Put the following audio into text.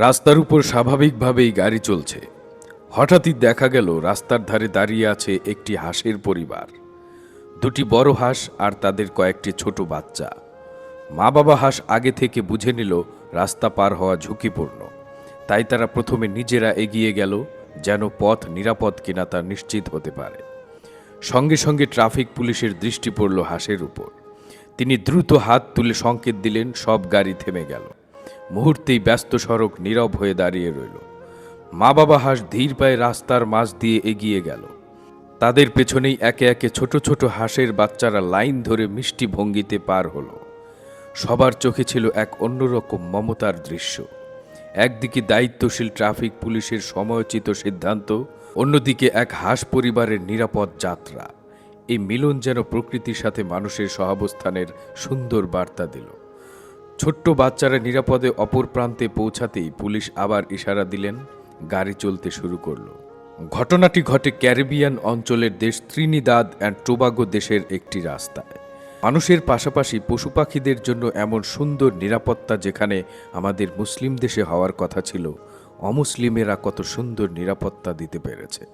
রাস্তার উপর স্বাভাবিকভাবেই গাড়ি চলছে। হঠাৎই দেখা গেল রাস্তার ধারে দাঁড়িয়ে আছে একটি হাঁসের পরিবার। দুটি বড় হাঁস আর তাদের কয়েকটি ছোট বাচ্চা। মা বাবা হাঁস আগে থেকে বুঝে নিল রাস্তা পার হওয়া ঝুঁকিপূর্ণ, তাই তারা প্রথমে নিজেরা এগিয়ে গেল, যেন পথ নিরাপদ কিনা তা নিশ্চিত হতে পারে। সঙ্গে সঙ্গে ট্রাফিক পুলিশের দৃষ্টি পড়ল হাঁসের উপর। তিনি দ্রুত হাত তুলে সংকেত দিলেন, সব গাড়ি থেমে গেল। মুহূর্তেই ব্যস্ত সড়ক নীরব হয়ে দাঁড়িয়ে রইল। মা বাবা হাঁস ধীর পায়ে রাস্তার মাঝ দিয়ে এগিয়ে গেল। তাদের পেছনেই একে একে ছোট ছোট হাঁসের বাচ্চারা লাইন ধরে মিষ্টি ভঙ্গিতে পার হলো। সবার চোখে ছিল এক অন্যরকম মমতার দৃশ্য। একদিকে দায়িত্বশীল ট্রাফিক পুলিশের সময়োচিত সিদ্ধান্ত, অন্যদিকে এক হাঁস পরিবারের নিরাপদ যাত্রা। এই মিলন যেন প্রকৃতির সাথে মানুষের সহাবস্থানের সুন্দর বার্তা দিল। ছোট্ট বাচ্চারা নিরাপদে অপর প্রান্তে পৌঁছাতেই পুলিশ আবার ইশারা দিলেন, গাড়ি চলতে শুরু করল। ঘটনাটি ঘটে ক্যারিবিয়ান অঞ্চলের দেশ ত্রিনিদাদ অ্যান্ড টোবাগো দেশের একটি রাস্তায়। মানুষের পাশাপাশি পশু পাখিদের জন্য এমন সুন্দর নিরাপত্তা যেখানে আমাদের মুসলিম দেশে হওয়ার কথা ছিল, অমুসলিমেরা কত সুন্দর নিরাপত্তা দিতে পেরেছে।